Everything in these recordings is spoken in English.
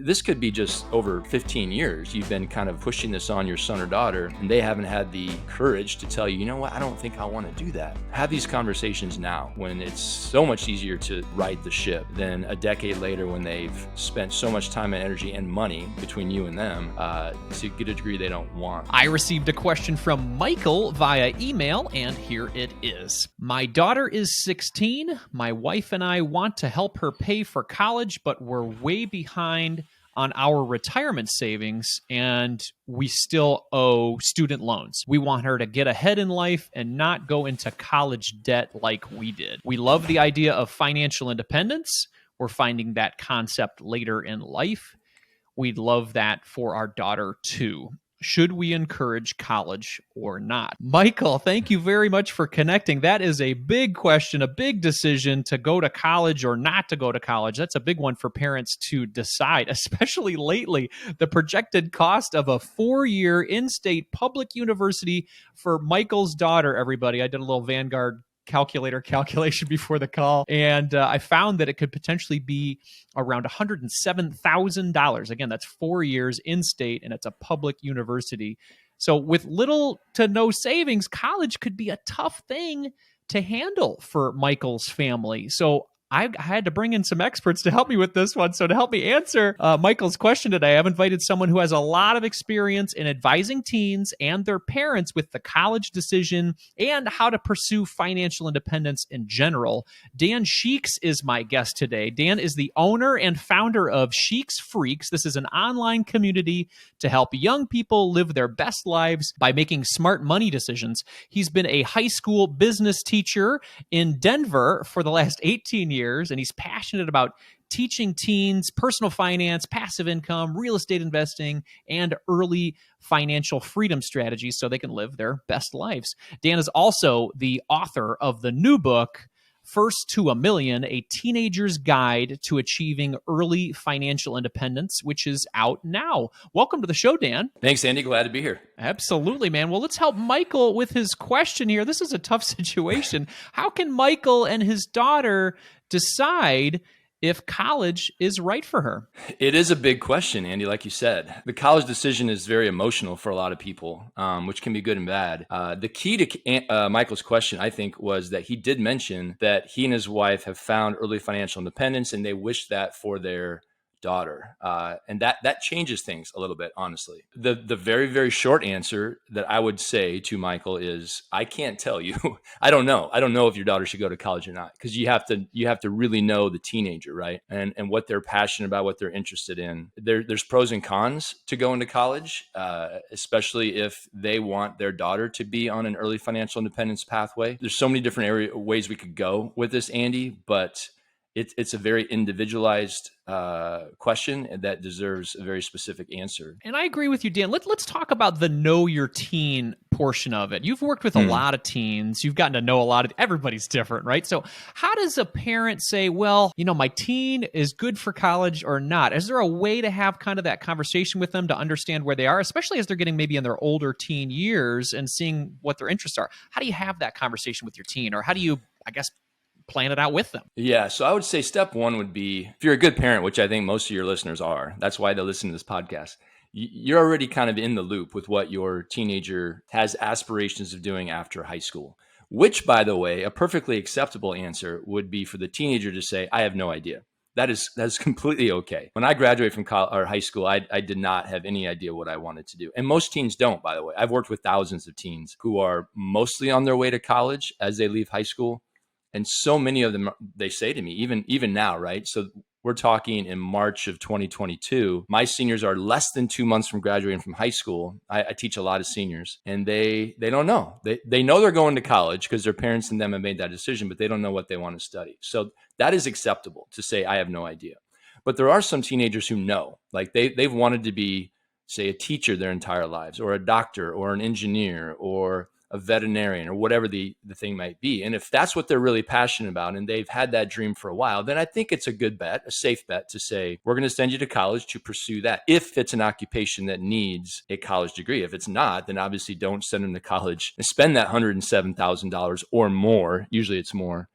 this could be just over 15 years. You've been kind of pushing this on your son or daughter, and they haven't had the courage to tell you, you know what, I don't think I want to do that. Have these conversations now when it's so much easier to right the ship than a decade later when they've spent so much time and energy and money between you and them to get a degree they don't want. I received a question from Michael via email, and here it is. My daughter is 16. My wife and I want to help her pay for college, but we're way behind on our retirement savings, and we still owe student loans. We want her to get ahead in life and not go into college debt like we did. We love the idea of financial independence. We're finding that concept later in life. We'd love that for our daughter too. Should we encourage college or not? Michael, thank you very much for connecting. That is a big question, a big decision to go to college or not to go to college. That's a big one for parents to decide, especially lately. The projected cost of a 4-year in-state public university for Michael's daughter, everybody. I did a little Vanguard calculation before the call, and I found that it could potentially be around $107,000. Again, that's 4 years in state, and it's a public university. So with little to no savings, college could be a tough thing to handle for Michael's family. So I had to bring in some experts to help me with this one. So to help me answer Michael's question today, I've invited someone who has a lot of experience in advising teens and their parents with the college decision and how to pursue financial independence in general. Dan Sheeks is my guest today. Dan is the owner and founder of Sheeks Freaks. This is an online community to help young people live their best lives by making smart money decisions. He's been a high school business teacher in Denver for the last 18 years. And he's passionate about teaching teens personal finance, passive income, real estate investing, and early financial freedom strategies so they can live their best lives. Dan is also the author of the new book, First to $1 Million, A Teenager's Guide to Achieving Early Financial Independence, which is out now. Welcome to the show, Dan. Thanks, Andy. Glad to be here. Absolutely, man. Well, let's help Michael with his question here. This is a tough situation. How can Michael and his daughter decide if college is right for her? It is a big question, Andy, like you said. The college decision is very emotional for a lot of people, which can be good and bad. The key to Michael's question, I think, was that he did mention that he and his wife have found early financial independence, and they wish that for their daughter. And that changes things a little bit, honestly. The very, very short answer that I would say to Michael is, I can't tell you. I don't know. I don't know if your daughter should go to college or not, because you have to really know the teenager, right? And what they're passionate about, what they're interested in. There's pros and cons to going to college, especially if they want their daughter to be on an early financial independence pathway. There's so many different ways we could go with this, Andy, but it's a very individualized question that deserves a very specific answer. And I agree with you, Dan. Let's talk about the know your teen portion of it. You've worked with a lot of teens. You've gotten to know a lot of, everybody's different, right? So how does a parent say, well, my teen is good for college or not? Is there a way to have kind of that conversation with them to understand where they are, especially as they're getting maybe in their older teen years and seeing what their interests are? How do you have that conversation with your teen, or how do you, plan it out with them? Yeah. So I would say step one would be, if you're a good parent, which I think most of your listeners are, that's why they listen to this podcast. You're already kind of in the loop with what your teenager has aspirations of doing after high school, which, by the way, a perfectly acceptable answer would be for the teenager to say, I have no idea. That is completely okay. When I graduated from high school, I did not have any idea what I wanted to do. And most teens don't, by the way. I've worked with thousands of teens who are mostly on their way to college as they leave high school. And so many of them, they say to me, even now, right? So we're talking in March of 2022. My seniors are less than 2 months from graduating from high school. I teach a lot of seniors, and they don't know. They know they're going to college because their parents and them have made that decision, but they don't know what they want to study. So that is acceptable to say, I have no idea. But there are some teenagers who know, like they've wanted to be, say, a teacher their entire lives, or a doctor, or an engineer, or a veterinarian, or whatever the thing might be. And if that's what they're really passionate about and they've had that dream for a while, then I think it's a good bet, a safe bet to say, we're going to send you to college to pursue that. If it's an occupation that needs a college degree. If it's not, then obviously don't send them to college and spend that $107,000 or more. Usually it's more,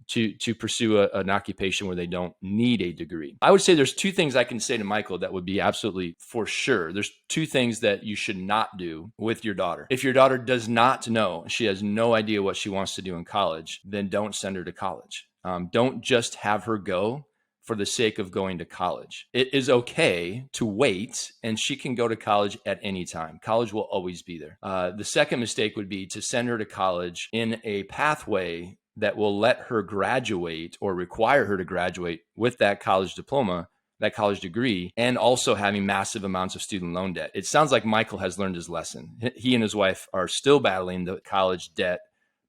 to pursue an occupation where they don't need a degree. I would say there's two things I can say to Michael that would be absolutely for sure. There's two things that you should not do with your daughter. If your daughter does not know, she has no idea what she wants to do in college, then don't send her to college. Don't just have her go for the sake of going to college. It is okay to wait, and she can go to college at any time. College will always be there. The second mistake would be to send her to college in a pathway that will let her graduate or require her to graduate with that college diploma, that college degree, and also having massive amounts of student loan debt. It sounds like Michael has learned his lesson. He and his wife are still battling the college debt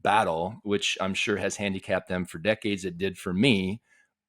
battle, which I'm sure has handicapped them for decades. It did for me,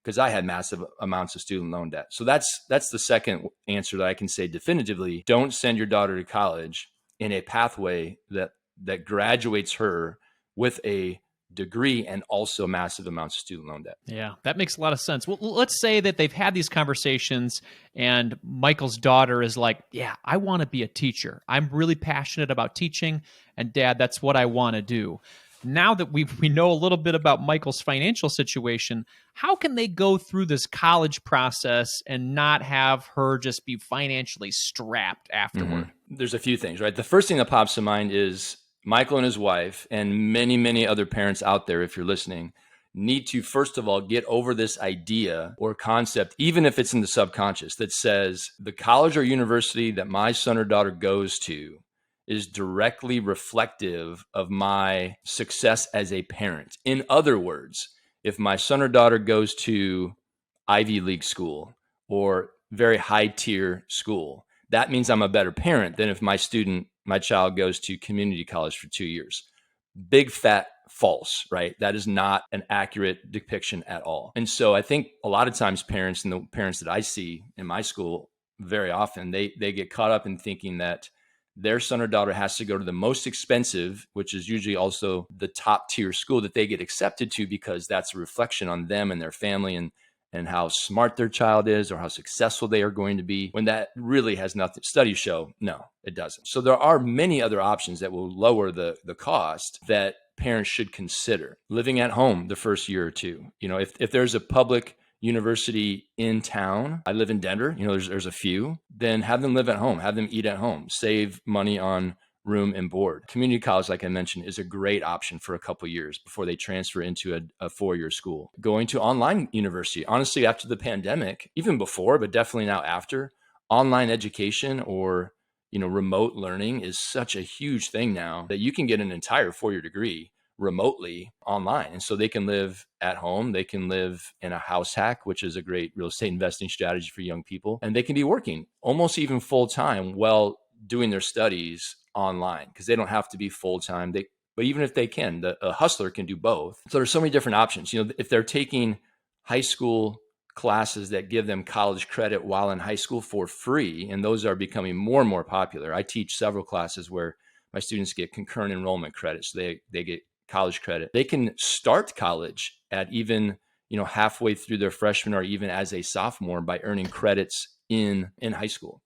because I had massive amounts of student loan debt. So that's the second answer that I can say definitively. Don't send your daughter to college in a pathway that graduates her with a degree and also massive amounts of student loan debt. Yeah, that makes a lot of sense. Well, let's say that they've had these conversations and Michael's daughter is like, yeah, I want to be a teacher. I'm really passionate about teaching, and Dad, that's what I want to do. Now that we know a little bit about Michael's financial situation, how can they go through this college process and not have her just be financially strapped afterward? Mm-hmm. There's a few things, right? The first thing that pops to mind is Michael and his wife, and many, many other parents out there, if you're listening, need to, first of all, get over this idea or concept, even if it's in the subconscious, that says the college or university that my son or daughter goes to is directly reflective of my success as a parent. In other words, if my son or daughter goes to Ivy League school or very high tier school, that means I'm a better parent than if my child goes to community college for 2 years. Big fat false, right? That is not an accurate depiction at all. And so I think a lot of times parents, and the parents that I see in my school very often, they get caught up in thinking that their son or daughter has to go to the most expensive, which is usually also the top tier school that they get accepted to, because that's a reflection on them and their family and how smart their child is or how successful they are going to be, when that really has nothing. Studies show, no, it doesn't. So there are many other options that will lower the cost that parents should consider. Living at home the first year or two. If there's a public university in town, I live in Denver, there's a few, then have them live at home, have them eat at home, save money on room and board. Community college, like I mentioned, is a great option for a couple of years before they transfer into a 4-year school. Going to online university, honestly, after the pandemic, even before, but definitely now after, online education or remote learning is such a huge thing now that you can get an entire 4-year degree remotely online. And so they can live at home. They can live in a house hack, which is a great real estate investing strategy for young people. And they can be working almost even full time while doing their studies online, because they don't have to be full time. But even if they can, a hustler can do both. So there's so many different options. If they're taking high school classes that give them college credit while in high school for free, and those are becoming more and more popular. I teach several classes where my students get concurrent enrollment credits. So they get college credit. They can start college at even, halfway through their freshman or even as a sophomore by earning credits in high school.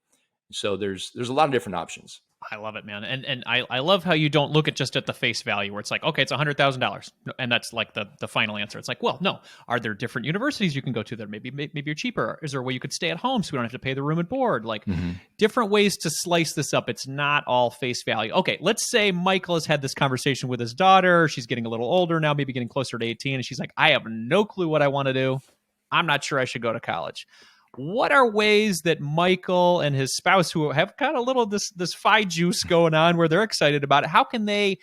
So there's a lot of different options. I love it, man. And I love how you don't look at just at the face value where it's like, okay, it's $100,000. And that's like the final answer. It's like, well, no, are there different universities you can go to that maybe are cheaper? Is there a way you could stay at home so we don't have to pay the room and board? Like different ways to slice this up. It's not all face value. Okay, let's say Michael has had this conversation with his daughter. She's getting a little older now, maybe getting closer to 18. And she's like, I have no clue what I want to do. I'm not sure I should go to college. What are ways that Michael and his spouse, who have got a little this fi juice going on where they're excited about it, how can they,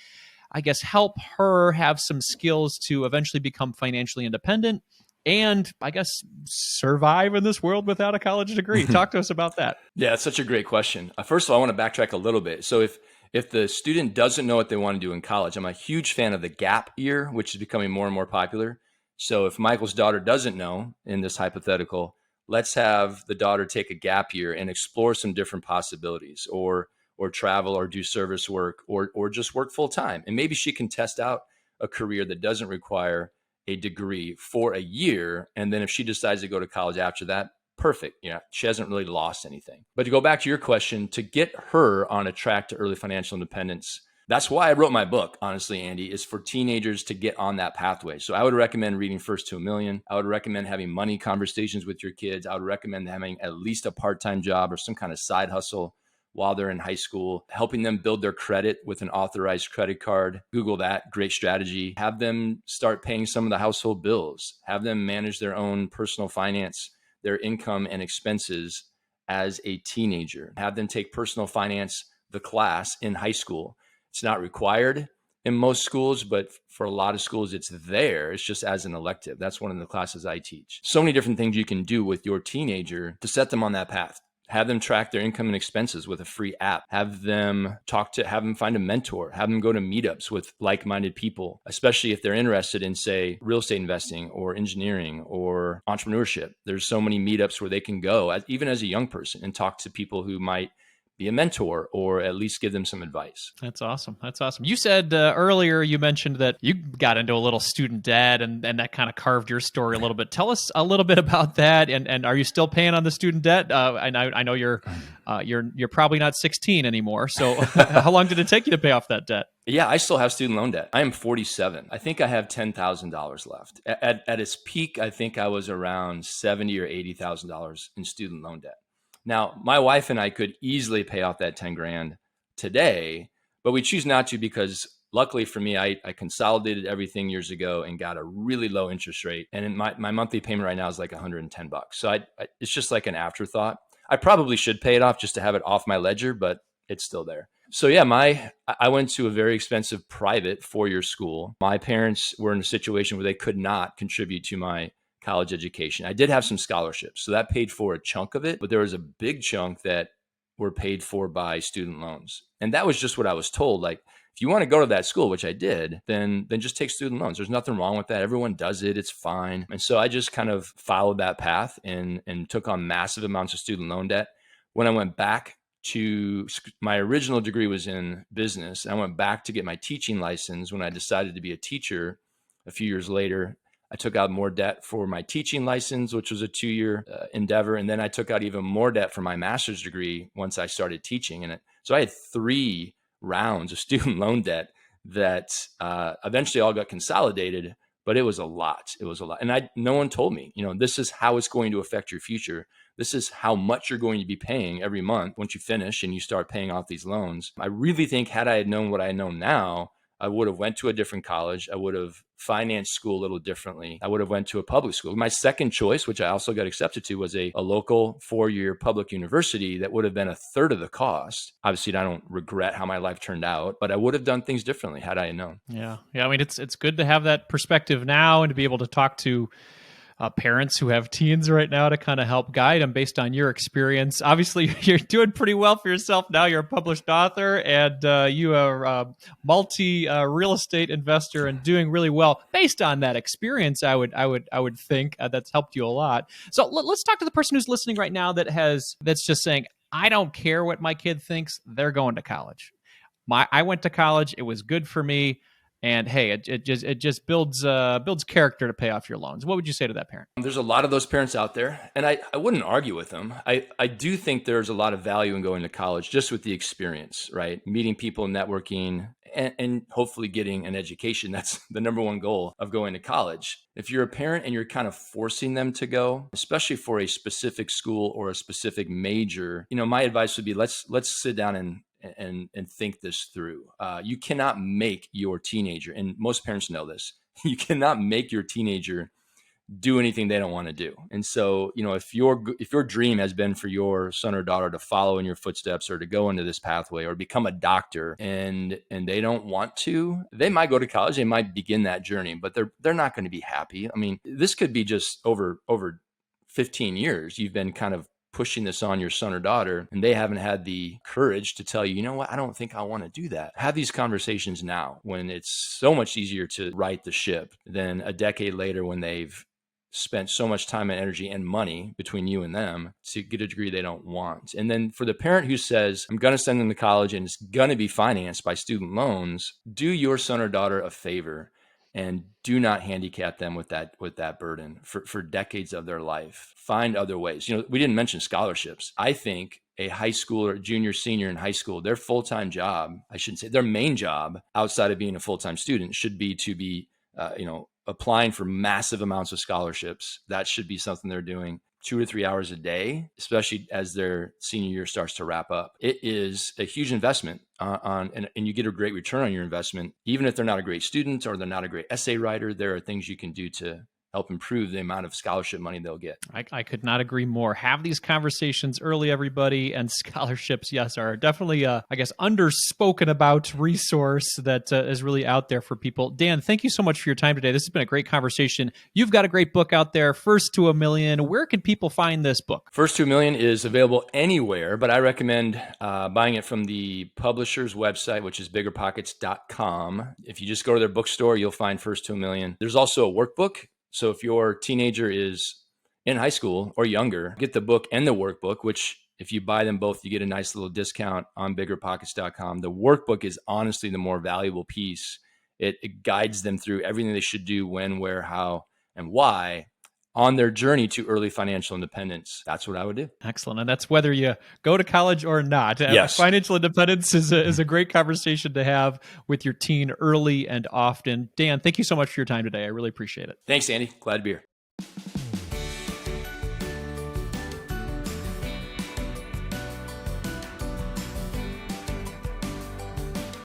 I guess, help her have some skills to eventually become financially independent and, I guess, survive in this world without a college degree? Talk to us about that. Yeah, it's such a great question. First of all, I want to backtrack a little bit. So if the student doesn't know what they want to do in college, I'm a huge fan of the gap year, which is becoming more and more popular. So if Michael's daughter doesn't know in this hypothetical, let's have the daughter take a gap year and explore some different possibilities, or travel, or do service work, or just work full time. And maybe she can test out a career that doesn't require a degree for a year. And then if she decides to go to college after that, perfect. She hasn't really lost anything. But to go back to your question, to get her on a track to early financial independence, That's why I wrote my book, honestly, Andy, is for teenagers to get on that pathway. So I would recommend reading First to a Million. I would recommend having money conversations with your kids. I would recommend having at least a part-time job or some kind of side hustle while they're in high school, helping them build their credit with an authorized credit card. Google that, great strategy. Have them start paying some of the household bills. Have them manage their own personal finance, their income and expenses as a teenager. Have them take personal finance, the class in high school. It's not required in most schools, but for a lot of schools, it's there. It's just as an elective. That's one of the classes I teach. So many different things you can do with your teenager to set them on that path. Have them track their income and expenses with a free app. Have them find a mentor. Have them go to meetups with like-minded people, especially if they're interested in, say, real estate investing or engineering or entrepreneurship. There's so many meetups where they can go, even as a young person, and talk to people who might be a mentor or at least give them some advice. That's awesome. That's awesome. You said earlier, you mentioned that you got into a little student debt and that kind of carved your story a little bit. Tell us a little bit about that. And are you still paying on the student debt? I know you're probably not 16 anymore. So how long did it take you to pay off that debt? Yeah, I still have student loan debt. I am 47. I think I have $10,000 left. At its peak, I think I was around $70,000 or $80,000 in student loan debt. Now, my wife and I could easily pay off that 10 grand today, but we choose not to because luckily for me, I consolidated everything years ago and got a really low interest rate. And my monthly payment right now is like $110. So it's just like an afterthought. I probably should pay it off just to have it off my ledger, but it's still there. So yeah, I went to a very expensive private 4-year school. My parents were in a situation where they could not contribute to my college education. I did have some scholarships, so that paid for a chunk of it, but there was a big chunk that were paid for by student loans. And that was just what I was told. Like, if you want to go to that school, which I did, then just take student loans. There's nothing wrong with that. Everyone does it. It's fine. And so I just kind of followed that path and took on massive amounts of student loan debt. When I went back to my original degree was in business. I went back to get my teaching license when I decided to be a teacher a few years later. I took out more debt for my teaching license, which was a 2-year endeavor. And then I took out even more debt for my master's degree once I started teaching. So I had 3 rounds of student loan debt that eventually all got consolidated, but it was a lot. It was a lot. And no one told me, this is how it's going to affect your future. This is how much you're going to be paying every month once you finish and you start paying off these loans. I really think had I had known what I know now, I would have went to a different college. I would have financed school a little differently. I would have went to a public school. My second choice, which I also got accepted to, was a local 4-year public university that would have been a third of the cost. Obviously, I don't regret how my life turned out, but I would have done things differently had I known. Yeah. I mean, it's good to have that perspective now and to be able to talk to parents who have teens right now to kind of help guide them based on your experience. Obviously, you're doing pretty well for yourself now. You're a published author and you are a multi real estate investor and doing really well based on that experience. I would think that's helped you a lot. So let's talk to the person who's listening right now that's just saying, I don't care what my kid thinks. They're going to college. I went to college. It was good for me. And hey, it just builds character to pay off your loans. What would you say to that parent? There's a lot of those parents out there, and I wouldn't argue with them. I do think there's a lot of value in going to college just with the experience, right? Meeting people, networking, and hopefully getting an education. That's the number one goal of going to college. If you're a parent and you're kind of forcing them to go, especially for a specific school or a specific major, my advice would be let's sit down and think this through. You cannot make your teenager, and most parents know this, you cannot make your teenager do anything they don't want to do. And so, if your dream has been for your son or daughter to follow in your footsteps or to go into this pathway or become a doctor and they don't want to, they might go to college, they might begin that journey, but they're not going to be happy. I mean, this could be just over 15 years. You've been kind of pushing this on your son or daughter, and they haven't had the courage to tell you, you know what, I don't think I want to do that. Have these conversations now when it's so much easier to right the ship than a decade later when they've spent so much time and energy and money between you and them to get a degree they don't want. And then for the parent who says, I'm going to send them to college and it's going to be financed by student loans, do your son or daughter a favor and do not handicap them with that burden for decades of their life. Find other ways. We didn't mention scholarships. I think a high school or junior, senior in high school, their full-time job, I shouldn't say their main job outside of being a full-time student, should be to be, applying for massive amounts of scholarships. That should be something they're doing 2 to 3 hours a day, especially as their senior year starts to wrap up. It is a huge investment and you get a great return on your investment. Even if they're not a great student or they're not a great essay writer, there are things you can do to help improve the amount of scholarship money they'll get. I could not agree more. Have these conversations early, everybody. And scholarships, yes, are definitely underspoken about resource that is really out there for people. Dan, thank you so much for your time today. This has been a great conversation. You've got a great book out there, First to a Million. Where can people find this book? First to a Million is available anywhere, but I recommend buying it from the publisher's website, which is biggerpockets.com. If you just go to their bookstore, you'll find First to a Million. There's also a workbook. So if your teenager is in high school or younger, get the book and the workbook, which if you buy them both, you get a nice little discount on biggerpockets.com. The workbook is honestly the more valuable piece. It guides them through everything they should do, when, where, how, and why on their journey to early financial independence. That's what I would do. Excellent. And that's whether you go to college or not. Yes. Financial independence is a great conversation to have with your teen early and often. Dan, thank you so much for your time today. I really appreciate it. Thanks, Andy. Glad to be here.